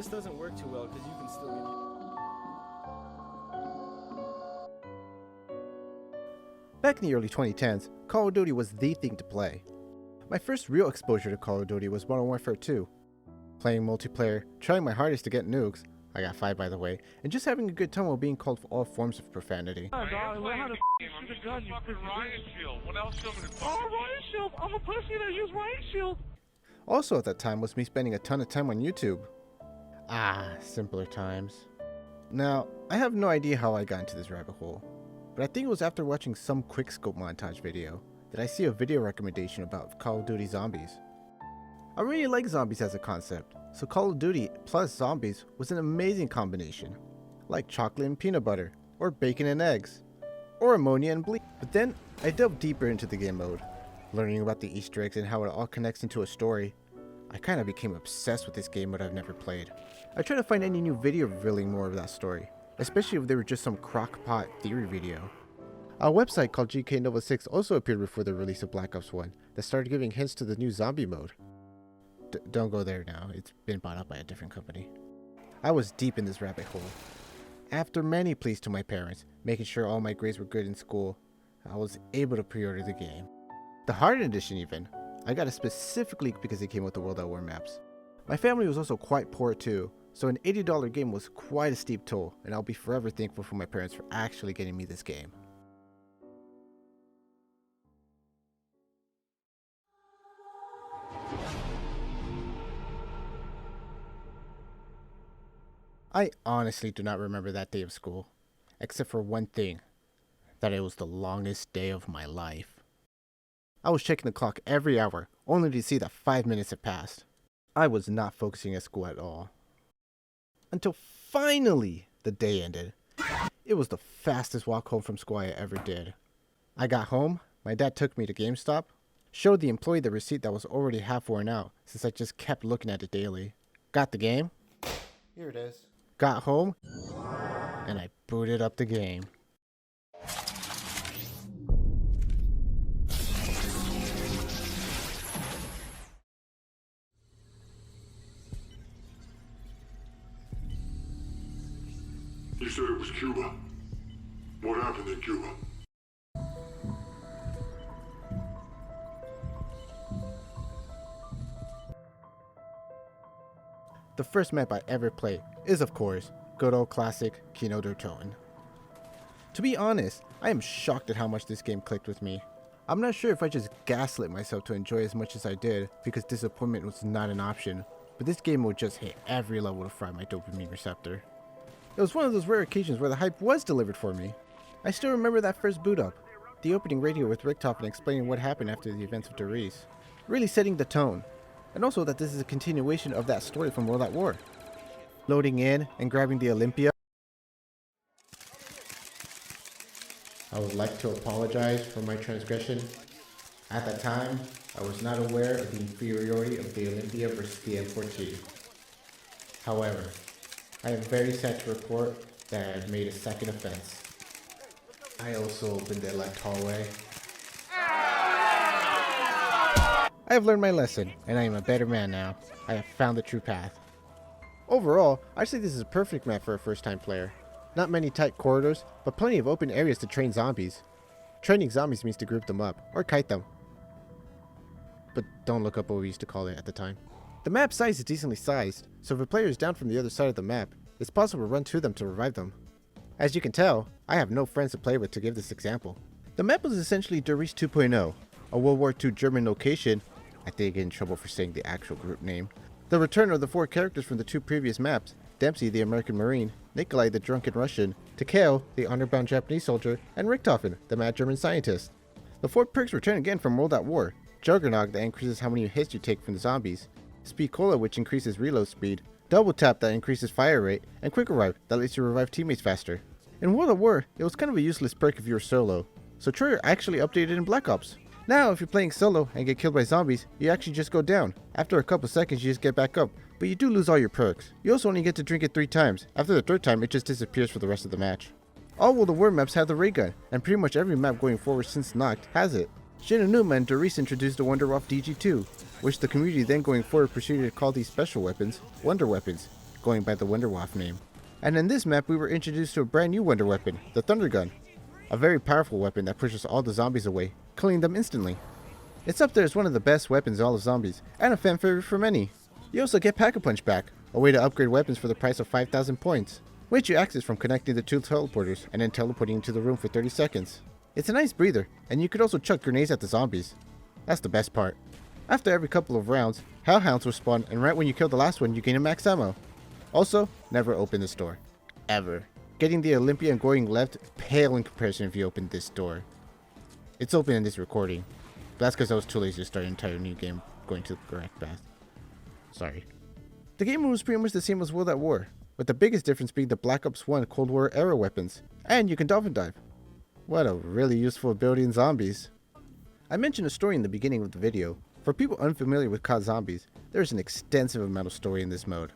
just doesn't work too well because you can still get. Back in the early 2010s, Call of Duty was the thing to play. My first real exposure to Call of Duty was Modern Warfare 2. Playing multiplayer, trying my hardest to get nukes, I got 5 by the way, and just having a good time while being called for all forms of profanity. What else you want me to talk? Riot Shield! I'm a pussy that use Riot Shield! Also at that time was me spending a ton of time on YouTube. Simpler times. Now, I have no idea how I got into this rabbit hole, but I think it was after watching some quickscope montage video that I see a video recommendation about Call of Duty Zombies. I really like zombies as a concept, so Call of Duty plus zombies was an amazing combination, like chocolate and peanut butter, or bacon and eggs, or ammonia and bleach. But then I delved deeper into the game mode, learning about the Easter eggs and how it all connects into a story. I kinda became obsessed with this game mode I've never played. I tried to find any new video revealing more of that story, especially if they were just some crockpot theory video. A website called GK Nova 6 also appeared before the release of Black Ops 1 that started giving hints to the new zombie mode. Don't go there now, it's been bought up by a different company. I was deep in this rabbit hole. After many pleas to my parents, making sure all my grades were good in school, I was able to pre-order the game. The Hardened Edition even. I got it specifically because it came with the World at War maps. My family was also quite poor too, so an $80 game was quite a steep toll, and I'll be forever thankful for my parents for actually getting me this game. I honestly do not remember that day of school, except for one thing, that it was the longest day of my life. I was checking the clock every hour, only to see that 5 minutes had passed. I was not focusing at school at all. Until finally, the day ended. It was the fastest walk home from school I ever did. I got home, my dad took me to GameStop, showed the employee the receipt that was already half worn out since I just kept looking at it daily. Got the game. Here it is. Got home, and I booted up the game. You said it was Cuba. What happened in Cuba? The first map I ever played is, of course, good old classic Kino Der Toten. To be honest, I am shocked at how much this game clicked with me. I'm not sure if I just gaslit myself to enjoy as much as I did because disappointment was not an option, but this game would just hit every level to fry my dopamine receptor. It was one of those rare occasions where the hype was delivered for me. I still remember that first boot up, the opening radio with Richtofen explaining what happened after the events of Derice, really setting the tone, and also that this is a continuation of that story from World at War. Loading in and grabbing the Olympia. I would like to apologize for my transgression. At that time, I was not aware of the inferiority of the Olympia versus the M14. However, I am very sad to report that I have made a second offense. I also opened the left hallway. I have learned my lesson, and I am a better man now. I have found the true path. Overall, I'd say this is a perfect map for a first-time player. Not many tight corridors, but plenty of open areas to train zombies. Training zombies means to group them up, or kite them. But don't look up what we used to call it at the time. The map size is decently sized, so if a player is down from the other side of the map, it's possible to run to them to revive them. As you can tell, I have no friends to play with to give this example. The map was essentially Derice 2.0, a World War II German location. I think I get in trouble for saying the actual group name. The return of the 4 characters from the 2 previous maps, Dempsey the American Marine, Nikolai the drunken Russian, Takeo the honor-bound Japanese soldier, and Richtofen the mad German scientist. The 4 perks return again from World at War, Juggernog that increases how many hits you take from the zombies, Speed Cola which increases reload speed, Double Tap that increases fire rate, and Quick Revive that lets you revive teammates faster. In World at War, it was kind of a useless perk if you were solo, so Troyer actually updated in Black Ops. Now, if you're playing solo and get killed by zombies, you actually just go down. After a couple seconds, you just get back up, but you do lose all your perks. You also only get to drink it 3 times. After the 3rd time, it just disappears for the rest of the match. All World at War maps have the ray gun, and pretty much every map going forward since Noct has it. Shinonuma and Derice introduced the Wunderwaffe DG2, which the community then going forward proceeded to call these special weapons Wonder Weapons. going by the Wonderwaff name. And in this map we were introduced to a brand new wonder weapon, the Thunder Gun. A very powerful weapon that pushes all the zombies away, killing them instantly. It's up there as one of the best weapons in all of zombies, and a fan favorite for many. You also get Pack-a-Punch back, a way to upgrade weapons for the price of 5,000 points, which you access from connecting the 2 teleporters and then teleporting into the room for 30 seconds. It's a nice breather, and you could also chuck grenades at the zombies. That's the best part. After every couple of rounds, Hellhounds will spawn, and right when you kill the last one, you gain a max ammo. Also, never open this door. Ever. Getting the Olympia and going left pale in comparison if you open this door. It's open in this recording. But that's because I was too lazy to start an entire new game going to the correct path. Sorry. The game was pretty much the same as World at War, with the biggest difference being the Black Ops 1 Cold War era weapons, and you can dolphin dive. What a really useful ability in zombies. I mentioned a story in the beginning of the video. For people unfamiliar with COD Zombies, there is an extensive amount of story in this mode.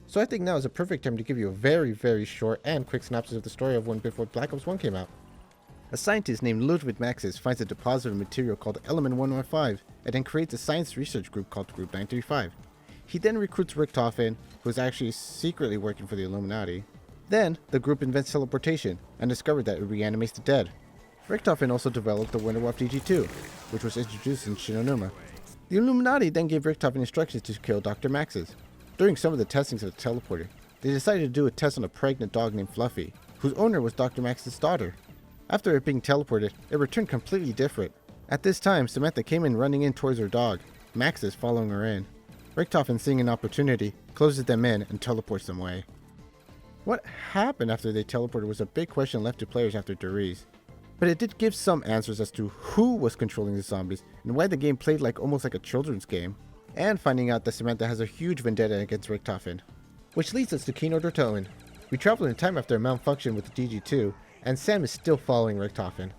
So I think now is a perfect time to give you a very short and quick synopsis of the story of one before Black Ops 1 came out. A scientist named Ludwig Maxis finds a deposit of material called Element 115 and then creates a science research group called Group 935. He then recruits Richtofen, who is actually secretly working for the Illuminati. Then, the group invents teleportation and discovered that it reanimates the dead. Richtofen also developed the Wonderwaff DG2, which was introduced in Shinonuma. The Illuminati then gave Richtofen instructions to kill Dr. Maxis. During some of the testings of the teleporter, they decided to do a test on a pregnant dog named Fluffy, whose owner was Dr. Maxis' daughter. After it being teleported, it returned completely different. At this time, Samantha came in running in towards her dog, Maxis following her in. Richtofen, seeing an opportunity, closes them in and teleports them away. What happened after they teleported was a big question left to players after Deriz. But it did give some answers as to who was controlling the zombies and why the game played almost like a children's game. And finding out that Samantha has a huge vendetta against Richtofen. Which leads us to Kino Der Toten. We travel in time after a malfunction with the DG2, and Sam is still following Richtofen.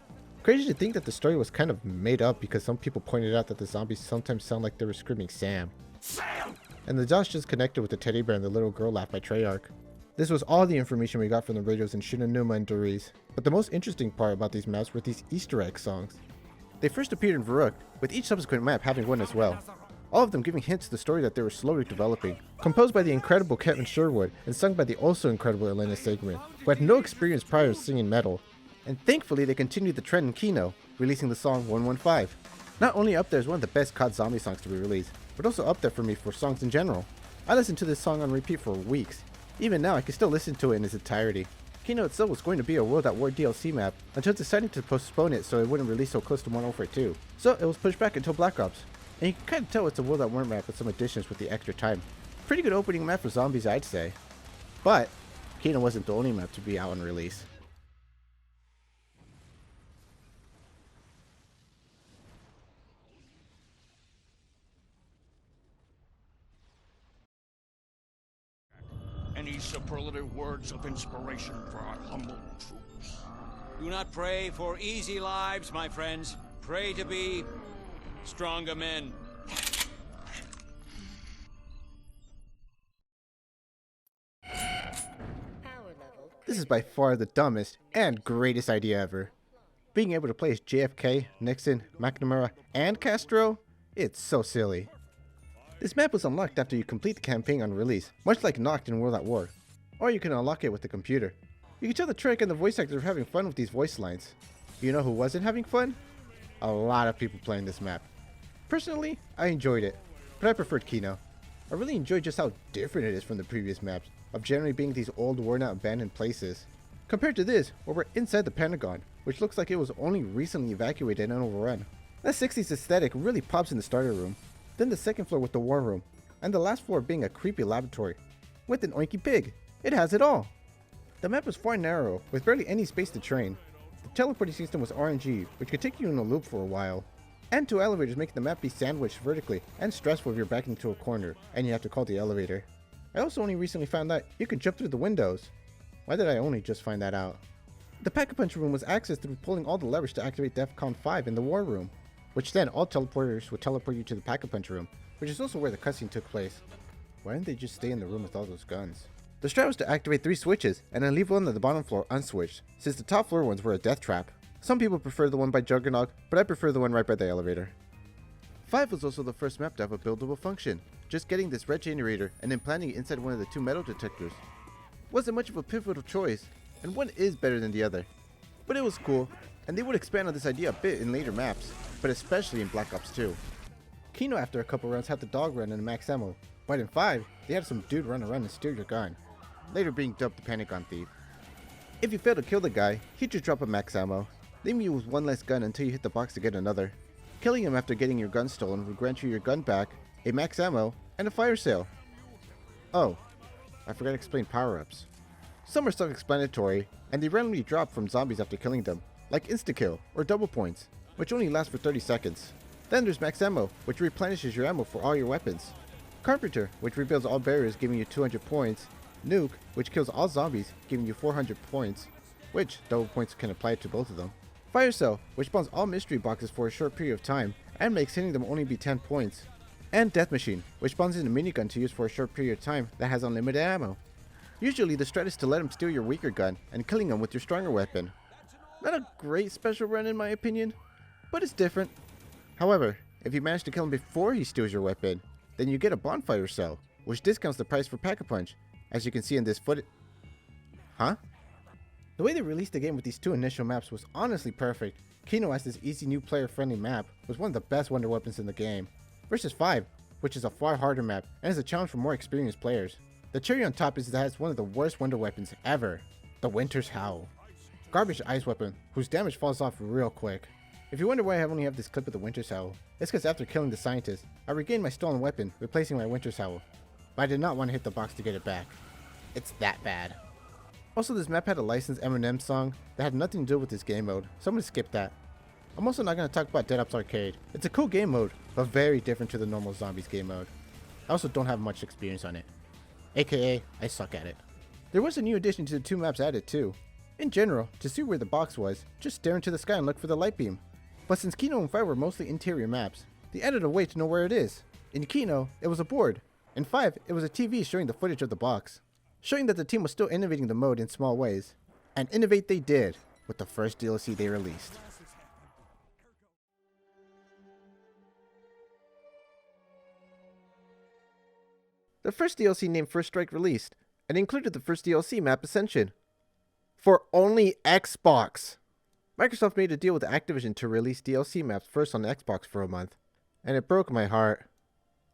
Crazy to think that the story was kind of made up because some people pointed out that the zombies sometimes sound like they were screaming Sam. Sam! And the dots just connected with the teddy bear and the little girl laugh by Treyarch. This was all the information we got from the radios in Shinonuma and Deriz. But the most interesting part about these maps were these Easter egg songs. They first appeared in Varuk, with each subsequent map having one as well. All of them giving hints to the story that they were slowly developing. Composed by the incredible Kevin Sherwood and sung by the also incredible Elena Sigmund, who had no experience prior to singing metal. And thankfully they continued the trend in Kino, releasing the song 115. Not only up there as one of the best COD Zombie songs to be released, but also up there for me for songs in general. I listened to this song on repeat for weeks. Even now I can still listen to it in its entirety. Kino itself was going to be a World at War DLC map until deciding to postpone it so it wouldn't release so close to Modern Warfare 2. So it was pushed back until Black Ops. And you can kind of tell it's a World at War map with some additions with the extra time. Pretty good opening map for zombies, I'd say. But Kino wasn't the only map to be out on release. Any superlative words of inspiration for our humble troops? Do not pray for easy lives, my friends. Pray to be stronger men. This is by far the dumbest and greatest idea ever. Being able to play as JFK, Nixon, McNamara, and Castro? It's so silly. This map was unlocked after you complete the campaign on release, much like Noct in World at War. Or you can unlock it with the computer. You can tell the Treyarch and the voice actors are having fun with these voice lines. You know who wasn't having fun? A lot of people playing this map. Personally, I enjoyed it, but I preferred Kino. I really enjoyed just how different it is from the previous maps, of generally being these old worn out abandoned places. Compared to this, where we're inside the Pentagon, which looks like it was only recently evacuated and overrun. That 60s aesthetic really pops in the starter room. Then the second floor with the war room, and the last floor being a creepy laboratory, with an oinky pig. It has it all. The map was far narrow, with barely any space to train. The teleporting system was RNG, which could take you in a loop for a while. And 2 elevators making the map be sandwiched vertically, and stressful if you're backed into a corner, and you have to call the elevator. I also only recently found out you could jump through the windows. Why did I only just find that out? The Pack-a-Punch room was accessed through pulling all the levers to activate DEFCON 5 in the war room, which then all teleporters would teleport you to the Pack-a-Punch room, which is also where the cutscene took place. Why didn't they just stay in the room with all those guns? The strat was to activate 3 switches, and then leave one on the bottom floor unswitched, since the top floor ones were a death trap. Some people prefer the one by Juggernaut, but I prefer the one right by the elevator. 5 was also the first map to have a buildable function, just getting this red generator and then planting it inside one of the 2 metal detectors. Wasn't much of a pivotal choice, and one is better than the other. But it was cool, and they would expand on this idea a bit in later maps, but especially in Black Ops 2. Kino after a couple rounds had the dog run and max ammo, but in 5, they had some dude run around and steer your gun, later being dubbed the Pentagon Thief. If you fail to kill the guy, he'd just drop a max ammo, leaving you with one less gun until you hit the box to get another. Killing him after getting your gun stolen would grant you your gun back, a max ammo, and a fire sale. Oh, I forgot to explain power-ups. Some are self-explanatory, and they randomly drop from zombies after killing them, like insta-kill or double points, which only last for 30 seconds. Then there's max ammo, which replenishes your ammo for all your weapons. Carpenter, which rebuilds all barriers giving you 200 points. Nuke, which kills all zombies giving you 400 points, which double points can apply to both of them. Fire Cell, which spawns all mystery boxes for a short period of time, and makes hitting them only be 10 points. And Death Machine, which spawns in a minigun to use for a short period of time that has unlimited ammo. Usually the strat is to let him steal your weaker gun and killing him with your stronger weapon. Not a great special run in my opinion, but it's different. However, if you manage to kill him before he steals your weapon, then you get a bonfire cell, which discounts the price for Pack-a-Punch, as you can see in this footage. Huh? The way they released the game with these 2 initial maps was honestly perfect. Kino as this easy new player friendly map was one of the best wonder weapons in the game, versus 5, which is a far harder map and is a challenge for more experienced players. The cherry on top is that it has one of the worst wonder weapons ever, the Winter's Howl. Garbage ice weapon, whose damage falls off real quick. If you wonder why I only have this clip of the Winter's Howl, it's because after killing the scientist, I regained my stolen weapon, replacing my Winter's Howl. But I did not want to hit the box to get it back. It's that bad. Also, this map had a licensed Eminem song that had nothing to do with this game mode, so I'm going to skip that. I'm also not going to talk about Dead Ops Arcade. It's a cool game mode, but very different to the normal Zombies game mode. I also don't have much experience on it. AKA, I suck at it. There was a new addition to the 2 maps added too. In general, to see where the box was, just stare into the sky and look for the light beam. But since Kino and 5 were mostly interior maps, they added a way to know where it is. In Kino, it was a board. In 5, it was a TV showing the footage of the box, showing that the team was still innovating the mode in small ways. And innovate they did, with the first DLC they released. The first DLC named First Strike released, and included the first DLC map Ascension. For only Xbox! Microsoft made a deal with Activision to release DLC maps first on Xbox for a month, and it broke my heart.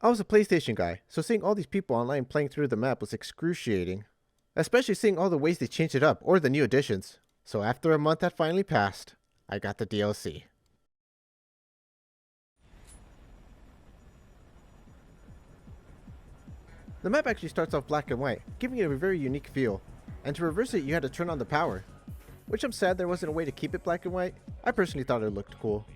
I was a PlayStation guy, so seeing all these people online playing through the map was excruciating. Especially seeing all the ways they changed it up, or the new additions. So after a month had finally passed, I got the DLC. The map actually starts off black and white, giving it a very unique feel, and to reverse it you had to turn on the power. Which I'm sad there wasn't a way to keep it black and white. I personally thought it looked cool.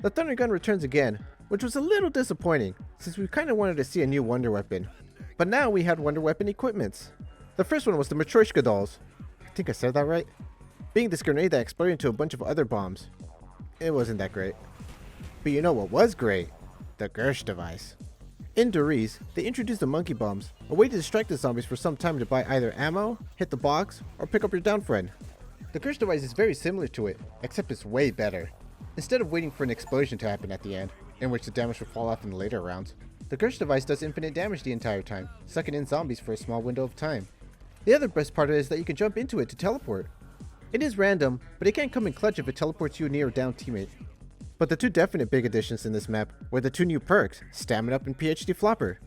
The Thunder Gun returns again, which was a little disappointing, since we kinda wanted to see a new Wonder Weapon. But now we had Wonder Weapon equipments. The first one was the Matryoshka dolls. I think I said that right? Being this grenade that exploded into a bunch of other bombs. It wasn't that great. But you know what was great? The Gersh device. In Doriz, they introduced the monkey bombs, a way to distract the zombies for some time to buy either ammo, hit the box, or pick up your down friend. The Gersh device is very similar to it, except it's way better. Instead of waiting for an explosion to happen at the end, in which the damage would fall off in the later rounds, the Gersh device does infinite damage the entire time, sucking in zombies for a small window of time. The other best part is that you can jump into it to teleport. It is random, but it can come in clutch if it teleports you near a downed teammate. But the 2 definite big additions in this map were the 2 new perks, Stamina Up and PhD Flopper.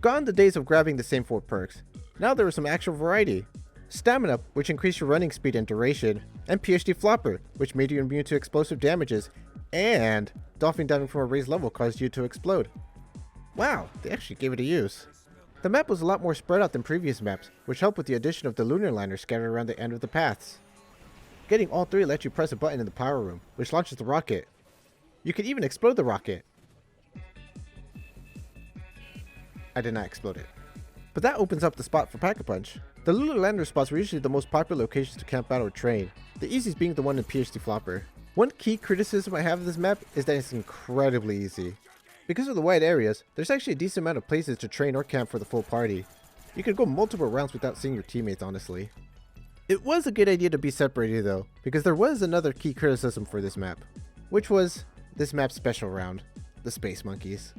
Gone the days of grabbing the same 4 perks. Now there was some actual variety. Stamina Up, which increased your running speed and duration, and PhD Flopper, which made you immune to explosive damages, and dolphin diving from a raised level caused you to explode. Wow, they actually gave it a use. The map was a lot more spread out than previous maps, which helped with the addition of the lunar liners scattered around the end of the paths. Getting all 3 lets you press a button in the power room, which launches the rocket. You can even explode the rocket. I did not explode it. But that opens up the spot for Pack-a-Punch. The lunar lander spots were usually the most popular locations to camp out or train, the easiest being the one in PhD Flopper. One key criticism I have of this map is that it's incredibly easy. Because of the wide areas, there's actually a decent amount of places to train or camp for the full party. You could go multiple rounds without seeing your teammates, honestly. It was a good idea to be separated though, because there was another key criticism for this map, which was this map's special round, the Space Monkeys.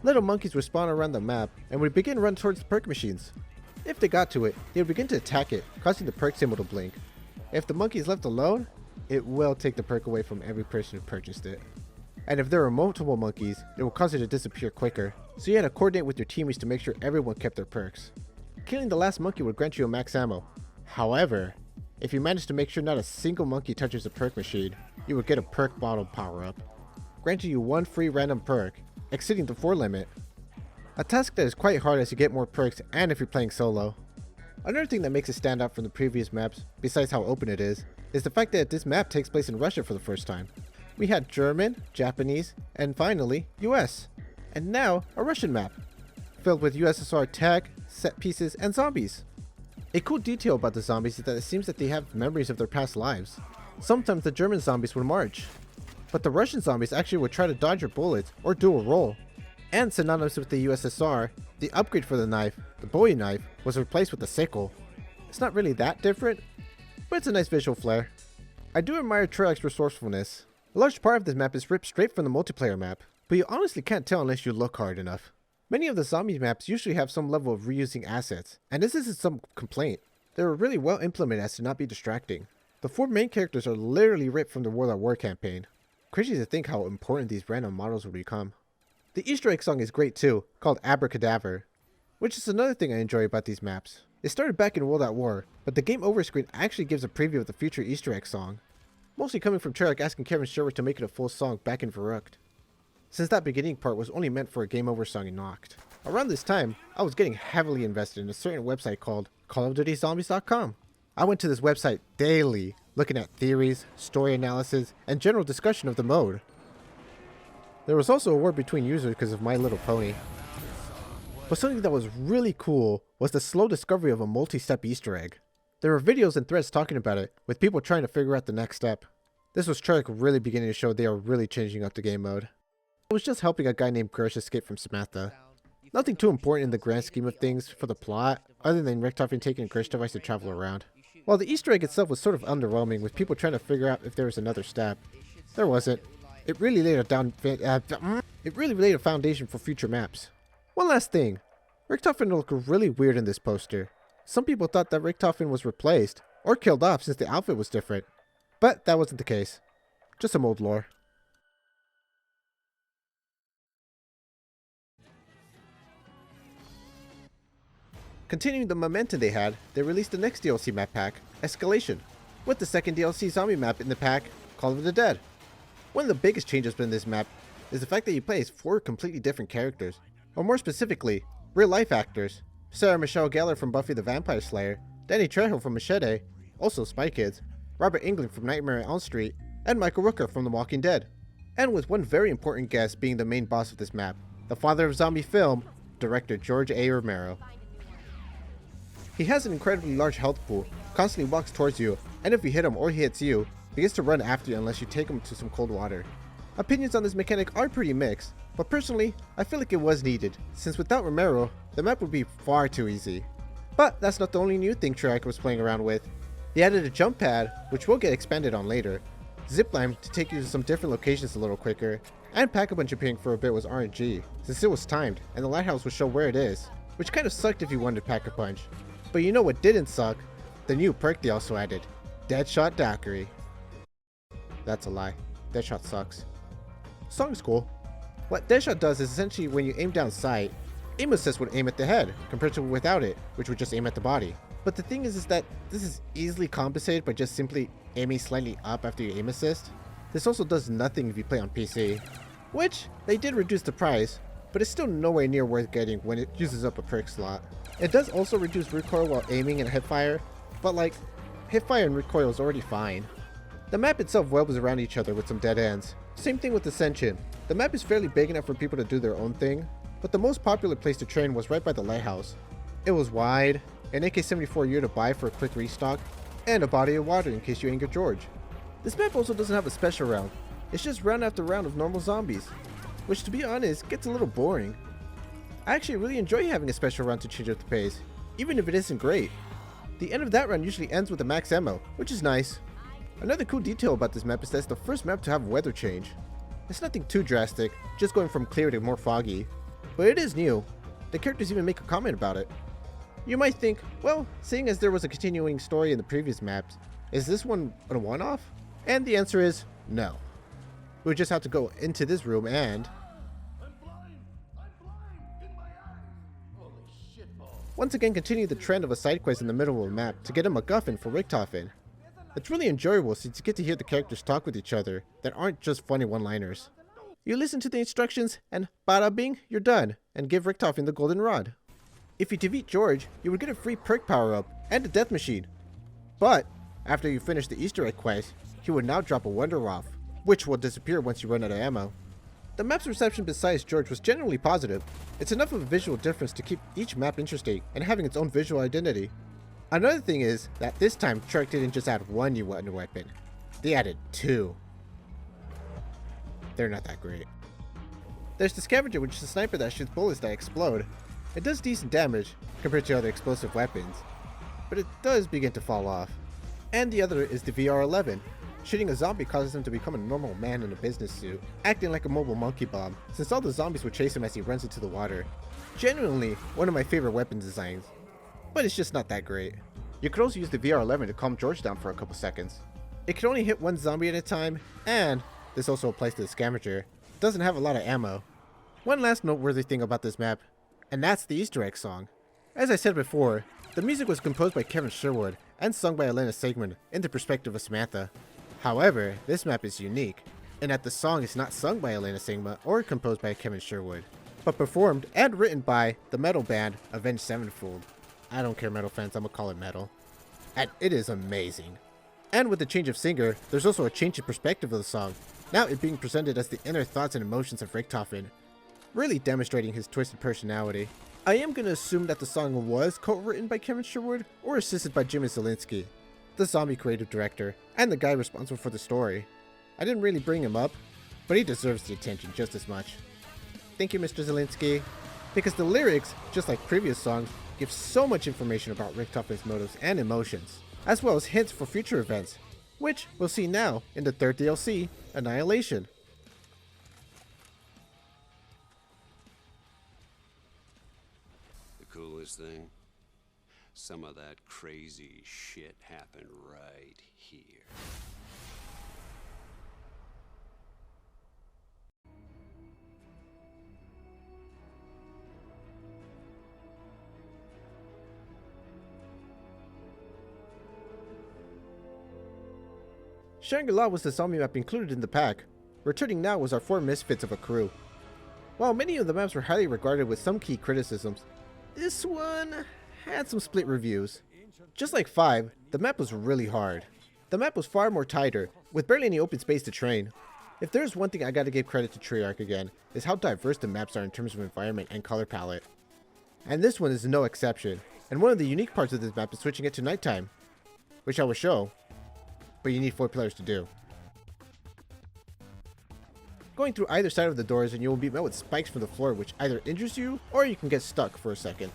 Little monkeys would spawn around the map and would begin to run towards the perk machines. If they got to it, they would begin to attack it, causing the perk symbol to blink. If the monkey is left alone, it will take the perk away from every person who purchased it. And if there are multiple monkeys, it will cause it to disappear quicker, so you had to coordinate with your teammates to make sure everyone kept their perks. Killing the last monkey would grant you a max ammo. However, if you managed to make sure not a single monkey touches the perk machine, you would get a perk bottle power up, granting you one free random perk, exceeding the 4 limit. A task that is quite hard as you get more perks and if you're playing solo. Another thing that makes it stand out from the previous maps, besides how open it is the fact that this map takes place in Russia for the first time. We had German, Japanese, and finally, US. And now, a Russian map, filled with USSR tech, set pieces, and zombies. A cool detail about the zombies is that it seems that they have memories of their past lives. Sometimes the German zombies would march, but the Russian zombies actually would try to dodge your bullets or do a roll. And synonymous with the USSR, the upgrade for the knife, the Bowie knife, was replaced with the sickle. It's not really that different, but it's a nice visual flair. I do admire Treyarch's resourcefulness. A large part of this map is ripped straight from the multiplayer map, but you honestly can't tell unless you look hard enough. Many of the zombie maps usually have some level of reusing assets, and this isn't some complaint. They were really well implemented as to not be distracting. The 4 main characters are literally ripped from the World at War campaign. Crazy to think how important these random models would become. The Easter egg song is great too, called Abracadaver, which is another thing I enjoy about these maps. It started back in World at War, but the game over screen actually gives a preview of the future Easter egg song. Mostly coming from Treyarch asking Kevin Sherwood to make it a full song back in Verrückt, since that beginning part was only meant for a game over song in Noct. Around this time, I was getting heavily invested in a certain website called CallOfDutyZombies.com. I went to this website daily, looking at theories, story analysis, and general discussion of the mode. There was also a war between users because of My Little Pony. But something that was really cool was the slow discovery of a multi-step Easter egg. There were videos and threads talking about it, with people trying to figure out the next step. This was Treyarch really beginning to show they are really changing up the game mode. I was just helping a guy named Gersh escape from Samantha. Nothing too important in the grand scheme of things for the plot, other than Richtofen taking a Gersh device to travel around. While the Easter egg itself was sort of underwhelming, with people trying to figure out if there was another step, there wasn't. It really laid a foundation for future maps. One last thing. Richtofen looked really weird in this poster. Some people thought that Richtofen was replaced, or killed off since the outfit was different. But that wasn't the case. Just some old lore. Continuing the momentum they had, they released the next DLC map pack, Escalation, with the second DLC zombie map in the pack, Call of the Dead. One of the biggest changes in this map is the fact that you play as 4 completely different characters, or more specifically, real-life actors. Sarah Michelle Gellar from Buffy the Vampire Slayer, Danny Trejo from Machete, also Spy Kids, Robert Englund from Nightmare on Elm Street, and Michael Rooker from The Walking Dead. And with one very important guest being the main boss of this map, the father of zombie film, director George A. Romero. He has an incredibly large health pool, constantly walks towards you, and if you hit him or he hits you, he gets to run after you unless you take him to some cold water. Opinions on this mechanic are pretty mixed, but personally, I feel like it was needed, since without Romero, the map would be far too easy. But that's not the only new thing Treyarch was playing around with. They added a jump pad, which will get expanded on later, zipline to take you to some different locations a little quicker, and pack-a-punch appearing for a bit was RNG, since it was timed, and the lighthouse would show where it is, which kind of sucked if you wanted pack-a-punch. But you know what didn't suck? The new perk they also added, Deadshot Daiquiri. That's a lie. Deadshot sucks. Song's cool. What Deadshot does is essentially when you aim down sight, aim assist would aim at the head, compared to without it, which would just aim at the body. But the thing is that this is easily compensated by just simply aiming slightly up after you aim assist. This also does nothing if you play on PC, which they did reduce the price, but it's still nowhere near worth getting when it uses up a perk slot. It does also reduce recoil while aiming and hipfire, but like, hipfire and recoil is already fine. The map itself webs around each other with some dead ends. Same thing with Ascension. The map is fairly big enough for people to do their own thing, but the most popular place to train was right by the lighthouse. It was wide, an AK-74 year to buy for a quick restock, and a body of water in case you anger George. This map also doesn't have a special round, it's just round after round of normal zombies, which to be honest gets a little boring. I actually really enjoy having a special round to change up the pace, even if it isn't great. The end of that round usually ends with a max ammo, which is nice. Another cool detail about this map is that it's the first map to have weather change. It's nothing too drastic, just going from clear to more foggy. but it is new. The characters even make a comment about it. You might think, well, seeing as there was a continuing story in the previous maps, is this one a one-off? And the answer is no. We would just have to go into this room and once again continue the trend of a side quest in the middle of a map to get a MacGuffin for Richtofen. It's really enjoyable since you get to hear the characters talk with each other that aren't just funny one-liners. You listen to the instructions and bada bing, you're done, and give Richtofen the golden rod. If you defeat George, you would get a free perk power-up and a death machine. But after you finish the Easter egg quest, he would now drop a Wonder off, which will disappear once you run out of ammo. The map's reception besides George was generally positive. It's enough of a visual difference to keep each map interesting and having its own visual identity. Another thing is that this time Trek didn't just add one new wonder weapon, they added two. They're not that great. There's the Scavenger, which is a sniper that shoots bullets that explode. It does decent damage compared to other explosive weapons, but it does begin to fall off. And the other is the VR-11. Shooting a zombie causes him to become a normal man in a business suit, acting like a mobile monkey bomb, since all the zombies will chase him as he runs into the water. Genuinely, one of my favorite weapon designs, but it's just not that great. You could also use the VR-11 to calm George down for a couple seconds. It can only hit one zombie at a time, and this also applies to the Scavenger. It doesn't have a lot of ammo. One last noteworthy thing about this map, and that's the Easter egg song. As I said before, the music was composed by Kevin Sherwood and sung by Elena Sigmund in the perspective of Samantha. However, this map is unique, in that the song is not sung by Elena Sigma or composed by Kevin Sherwood, but performed and written by the metal band Avenged Sevenfold. I don't care, metal fans, I'm gonna call it metal. And it is amazing. And with the change of singer, there's also a change in perspective of the song, now it being presented as the inner thoughts and emotions of Richtofen, really demonstrating his twisted personality. I am gonna assume that the song was co-written by Kevin Sherwood or assisted by Jimmy Zielinski, the zombie creative director, and the guy responsible for the story. I didn't really bring him up, but he deserves the attention just as much. Thank you, Mr. Zielinski, because the lyrics, just like previous songs, give so much information about Richtofen's motives and emotions, as well as hints for future events, which we'll see now in the third DLC, Annihilation. The coolest thing? Some of that crazy shit happened right here. Shangri-La was the zombie map included in the pack. Returning now was our 4 misfits of a crew. While many of the maps were highly regarded with some key criticisms, this one had some split reviews. Just like 5, the map was really hard. The map was far more tighter, with barely any open space to train. If there's one thing I gotta give credit to Treyarch again, is how diverse the maps are in terms of environment and color palette. And this one is no exception, and one of the unique parts of this map is switching it to nighttime, which I will show, but you need 4 players to do. Going through either side of the doors and you will be met with spikes from the floor which either injures you or you can get stuck for a second.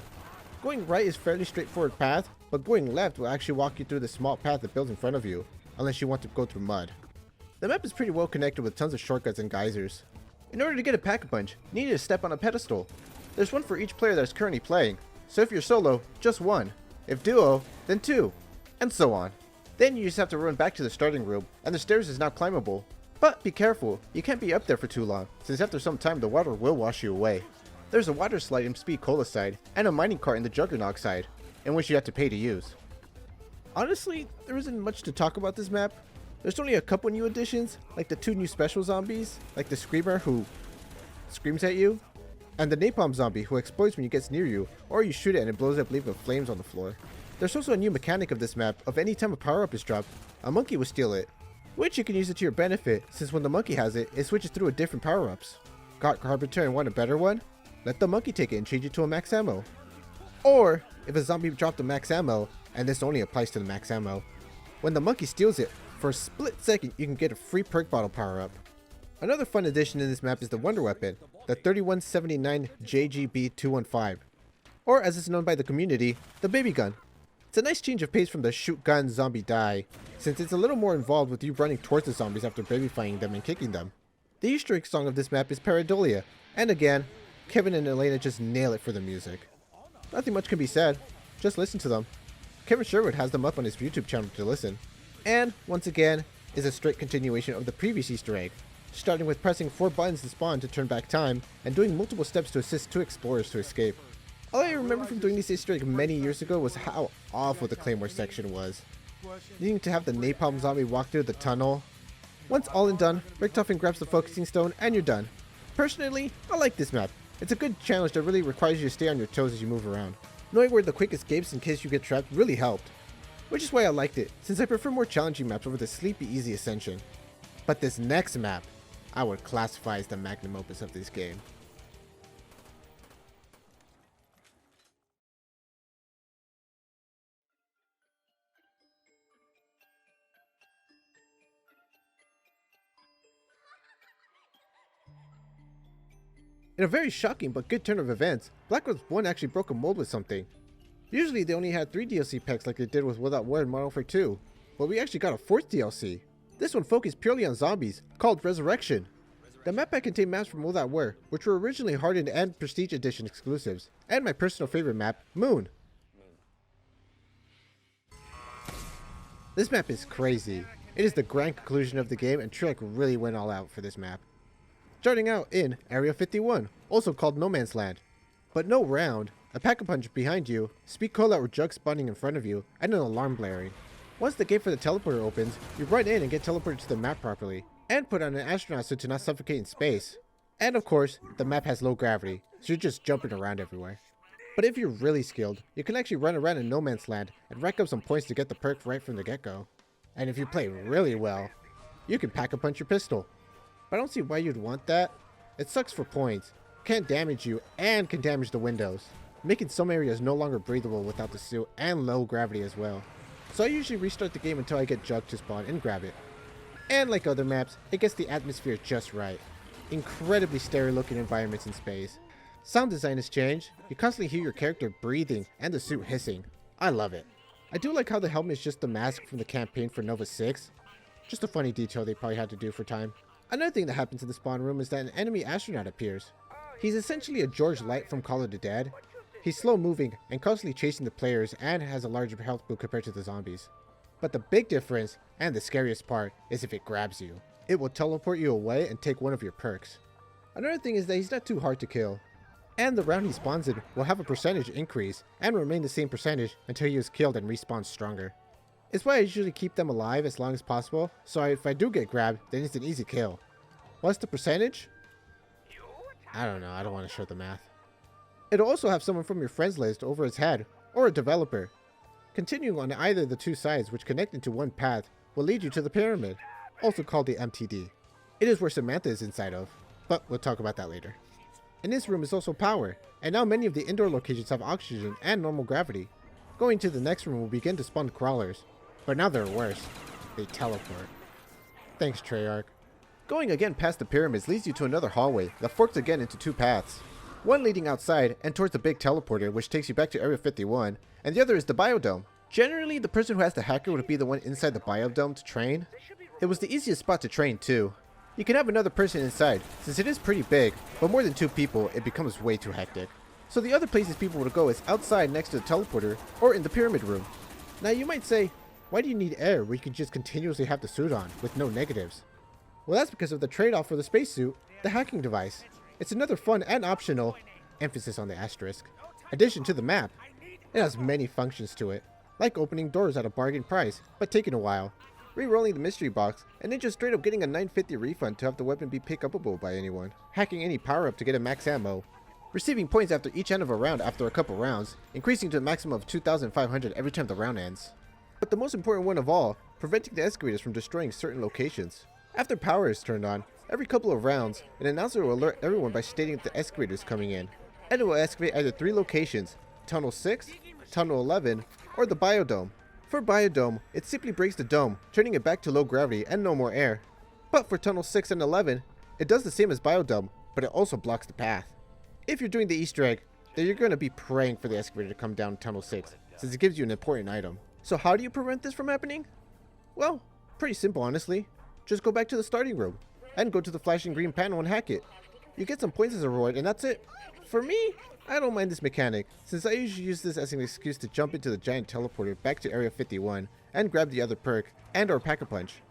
Going right is fairly straightforward path, but going left will actually walk you through the small path that builds in front of you, unless you want to go through mud. The map is pretty well connected with tons of shortcuts and geysers. In order to get a pack-a-punch, you need to step on a pedestal. There's one for each player that is currently playing, so if you're solo, just 1. If duo, then 2, and so on. Then you just have to run back to the starting room, and the stairs is now climbable. But be careful, you can't be up there for too long, since after some time the water will wash you away. There's a water slide in Speed Cola side, and a mining cart in the Juggernog side, in which you have to pay to use. Honestly, there isn't much to talk about this map. There's only a couple new additions, like the 2 new special zombies, like the Screamer who screams at you, and the Napalm zombie who explodes when he gets near you, or you shoot it and it blows up leaving flames on the floor. There's also a new mechanic of this map of any time a power-up is dropped, a monkey will steal it, which you can use it to your benefit, since when the monkey has it, it switches through a different power-ups. Got Carpenter and want a better one? Let the monkey take it and change it to a max ammo. Or, if a zombie dropped a max ammo, and this only applies to the max ammo, when the monkey steals it, for a split second you can get a free perk bottle power-up. Another fun addition in this map is the wonder weapon, the 3179 JGB215, or as it's known by the community, the baby gun. It's a nice change of pace from the shoot gun zombie die, since it's a little more involved with you running towards the zombies after babyfying them and kicking them. The Easter egg song of this map is Pareidolia, and again, Kevin and Elena just nail it for the music. Nothing much can be said, just listen to them. Kevin Sherwood has them up on his YouTube channel to listen. And, once again, is a straight continuation of the previous Easter egg, starting with pressing 4 buttons to spawn to turn back time, and doing multiple steps to assist 2 explorers to escape. All I remember from doing this Easter egg many years ago was how awful the Claymore section was. Needing to have the napalm zombie walk through the tunnel. Once all and done, Richtofen grabs the focusing stone and you're done. Personally, I like this map. It's a good challenge that really requires you to stay on your toes as you move around. Knowing where the quick escapes in case you get trapped really helped. Which is why I liked it, since I prefer more challenging maps over the sleepy easy Ascension. But this next map, I would classify as the magnum opus of this game. In a very shocking but good turn of events, Black Ops 1 actually broke a mold with something. Usually they only had 3 DLC packs like they did with Without War and Modern Warfare 2, but we actually got a 4th DLC. This one focused purely on zombies, called Resurrection. The map pack contained maps from Without War, which were originally Hardened and Prestige Edition exclusives, and my personal favorite map, Moon. This map is crazy. It is the grand conclusion of the game, and Treyarch really went all out for this map. Starting out in Area 51, also called No Man's Land. But no round, a pack-a-punch behind you, speed cola or jug spawning in front of you, and an alarm blaring. Once the gate for the teleporter opens, you run in and get teleported to the map properly, and put on an astronaut suit to not suffocate in space. And of course, the map has low gravity, so you're just jumping around everywhere. But if you're really skilled, you can actually run around in No Man's Land and rack up some points to get the perk right from the get-go. And if you play really well, you can pack-a-punch your pistol. But I don't see why you'd want that. It sucks for points, can't damage you, and can damage the windows, making some areas no longer breathable without the suit and low gravity as well. So I usually restart the game until I get Jug to spawn and grab it. And like other maps, it gets the atmosphere just right. Incredibly stereo looking environments in space. Sound design has changed, you constantly hear your character breathing and the suit hissing. I love it. I do like how the helmet is just a mask from the campaign for Nova 6. Just a funny detail they probably had to do for time. Another thing that happens in the spawn room is that an enemy astronaut appears. He's essentially a George Light from Call of the Dead. He's slow moving and constantly chasing the players and has a larger health pool compared to the zombies. But the big difference, and the scariest part, is if it grabs you. It will teleport you away and take one of your perks. Another thing is that he's not too hard to kill. And the round he spawns in will have a percentage increase and remain the same percentage until he is killed and respawns stronger. It's why I usually keep them alive as long as possible, so if I do get grabbed, then it's an easy kill. What's the percentage? I don't know, I don't want to show the math. It'll also have someone from your friends list over its head, or a developer. Continuing on either of the 2 sides which connect into one path will lead you to the pyramid, also called the MTD. It is where Samantha is inside of, but we'll talk about that later. In this room is also power, and now many of the indoor locations have oxygen and normal gravity. Going to the next room will begin to spawn crawlers, but now they're worse. They teleport. Thanks, Treyarch. Going again past the pyramids leads you to another hallway that forks again into 2 paths. One leading outside and towards the big teleporter which takes you back to Area 51, and the other is the biodome. Generally, the person who has the hacker would be the one inside the biodome to train. It was the easiest spot to train too. You can have another person inside, since it is pretty big, but more than 2 people it becomes way too hectic. So the other places people would go is outside next to the teleporter, or in the pyramid room. Now you might say, why do you need air where you can just continuously have the suit on, with no negatives? Well, that's because of the trade-off for the spacesuit, the hacking device. It's another fun and optional, emphasis on the asterisk, addition to the map. It has many functions to it, like opening doors at a bargain price, but taking a while, re-rolling the mystery box, and then just straight up getting a $9.50 refund to have the weapon be pick-upable by anyone, hacking any power-up to get a max ammo, receiving points after each end of a round after a couple rounds, increasing to a maximum of 2,500 every time the round ends. But the most important one of all, preventing the excavators from destroying certain locations. After power is turned on, every couple of rounds, an announcer will alert everyone by stating that the excavator is coming in, and it will excavate either 3 locations, Tunnel 6, Tunnel 11, or the biodome. For biodome, it simply breaks the dome, turning it back to low gravity and no more air. But for Tunnel 6 and 11, it does the same as biodome, but it also blocks the path. If you're doing the Easter egg, then you're going to be praying for the excavator to come down Tunnel 6, since it gives you an important item. So how do you prevent this from happening? Well, pretty simple honestly. Just go back to the starting room, and go to the flashing green panel and hack it. You get some points as a reward, and that's it. For me, I don't mind this mechanic, since I usually use this as an excuse to jump into the giant teleporter back to Area 51 and grab the other perk and or Pack-a-Punch.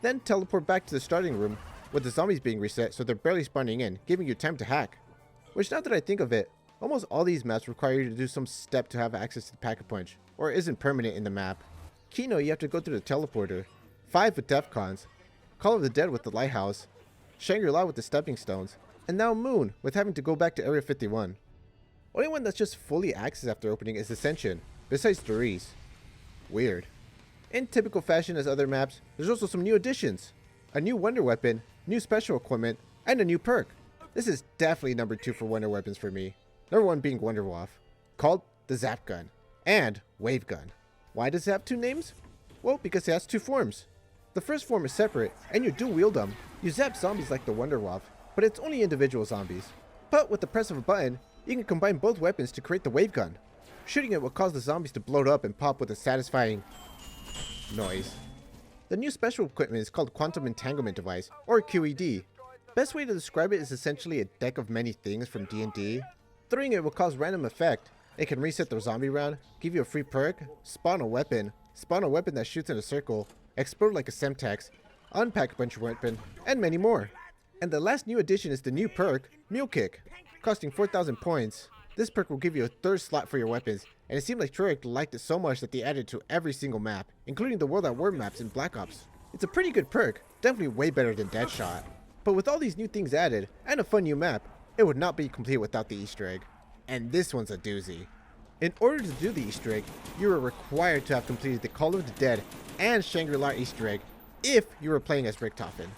Then teleport back to the starting room with the zombies being reset so they're barely spawning in, giving you time to hack. Which, now that I think of it, almost all these maps require you to do some step to have access to the Pack-a-Punch, or it isn't permanent in the map. Kino, you have to go through the teleporter, 5 with Defcons, Call of the Dead with the lighthouse, Shangri with the stepping stones, and now Moon with having to go back to Area 51. Only one that's just fully accessed after opening is Ascension, besides Doris. Weird. In typical fashion as other maps, there's also some new additions. A new wonder weapon, new special equipment, and a new perk. This is definitely number 2 for wonder weapons for me. Number 1 being Wonder Waff, called the Zap Gun, and Wave Gun. Why does it have 2 names? Well, because it has 2 forms. The first form is separate, and you do wield them. You zap zombies like the Wonder Waff, but it's only individual zombies. But with the press of a button, you can combine both weapons to create the Wave Gun. Shooting it will cause the zombies to bloat up and pop with a satisfying noise. The new special equipment is called Quantum Entanglement Device, or QED. Best way to describe it is essentially a deck of many things from D&D. Throwing it will cause random effect. It can reset the zombie round, give you a free perk, spawn a weapon that shoots in a circle, explode like a Semtex, unpack a bunch of weapon, and many more. And the last new addition is the new perk, Mule Kick. Costing 4,000 points, this perk will give you a 3rd slot for your weapons, and it seemed like Treyarch liked it so much that they added it to every single map, including the World at War maps in Black Ops. It's a pretty good perk, definitely way better than Deadshot. But with all these new things added, and a fun new map, it would not be complete without the Easter egg. And this one's a doozy. In order to do the Easter egg, you are required to have completed the Call of the Dead and Shangri-La Easter egg if you were playing as Richtofen.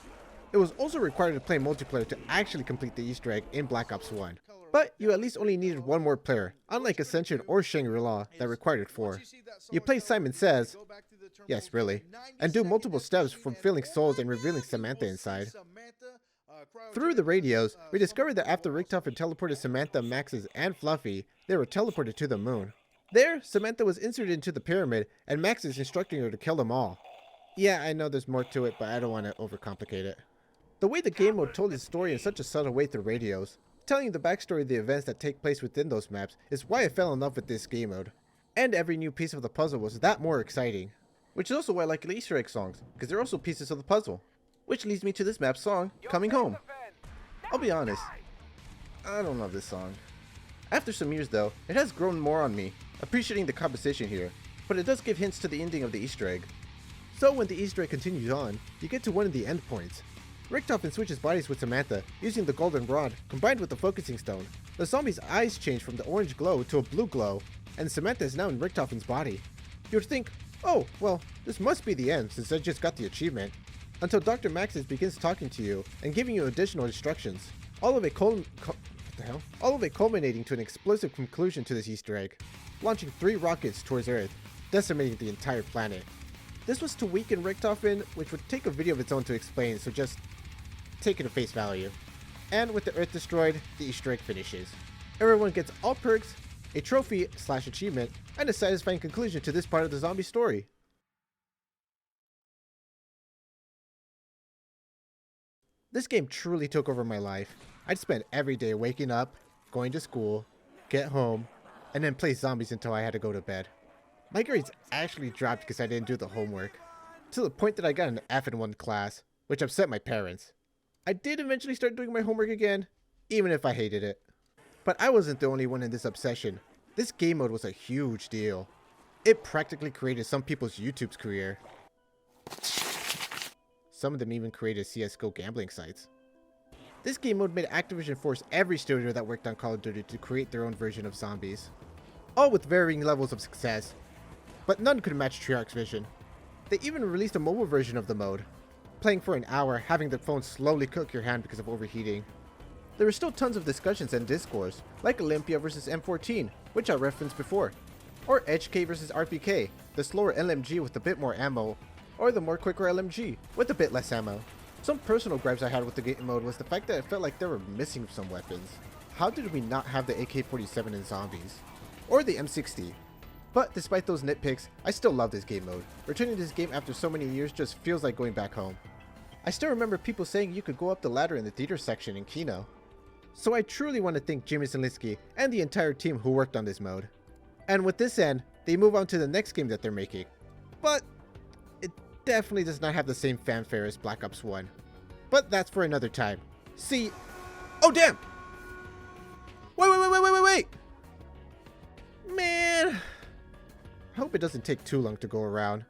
It was also required to play multiplayer to actually complete the Easter egg in Black Ops 1. But you at least only needed 1 more player, unlike Ascension or Shangri-La that required 4. You play Simon Says, yes really, and do multiple steps from filling souls and revealing Samantha inside. Through the radios, we discovered that after Richtofen teleported Samantha, Max's, and Fluffy, they were teleported to the moon. There, Samantha was inserted into the pyramid, and Max is instructing her to kill them all. Yeah, I know there's more to it, but I don't want to overcomplicate it. The way the game mode told its story in such a subtle way through radios, telling you the backstory of the events that take place within those maps, is why I fell in love with this game mode. And every new piece of the puzzle was that more exciting. Which is also why I like the Easter egg songs, because they're also pieces of the puzzle. Which leads me to this map's song, Coming Home. I'll be honest, I don't love this song. After some years though, it has grown more on me, appreciating the composition here, but it does give hints to the ending of the Easter egg. So when the Easter egg continues on, you get to one of the endpoints. Richtofen switches bodies with Samantha, using the golden rod, combined with the focusing stone. The zombie's eyes change from the orange glow to a blue glow, and Samantha is now in Richtofen's body. You would think, oh, well, this must be the end since I just got the achievement. Until Dr. Maxis begins talking to you and giving you additional instructions, all of it culminating to an explosive conclusion to this Easter egg, launching 3 rockets towards Earth, decimating the entire planet. This was to weaken Richtofen, which would take a video of its own to explain, so just take it at face value. And with the Earth destroyed, the Easter egg finishes. Everyone gets all perks, a trophy/achievement, and a satisfying conclusion to this part of the zombie story. This game truly took over my life. I'd spend every day waking up, going to school, get home, and then play zombies until I had to go to bed. My grades actually dropped because I didn't do the homework, to the point that I got an F in one class, which upset my parents. I did eventually start doing my homework again, even if I hated it. But I wasn't the only one in this obsession. This game mode was a huge deal. It practically created some people's YouTube's career. Some of them even created CSGO gambling sites. This game mode made Activision force every studio that worked on Call of Duty to create their own version of zombies. All with varying levels of success. But none could match Treyarch's vision. They even released a mobile version of the mode, playing for an hour, having the phone slowly cook your hand because of overheating. There were still tons of discussions and discourse, like Olympia vs M14, which I referenced before, or HK vs RPK, the slower LMG with a bit more ammo, or the more quicker LMG with a bit less ammo. Some personal gripes I had with the game mode was the fact that it felt like they were missing some weapons. How did we not have the AK-47 in Zombies? Or the M60? But despite those nitpicks, I still love this game mode. Returning to this game after so many years just feels like going back home. I still remember people saying you could go up the ladder in the theater section in Kino. So I truly want to thank Jimmy Zielinski and the entire team who worked on this mode. And with this end, they move on to the next game that they're making. But it definitely does not have the same fanfare as Black Ops 1. But that's for another time. See... Oh, damn! Wait! Man! I hope it doesn't take too long to go around.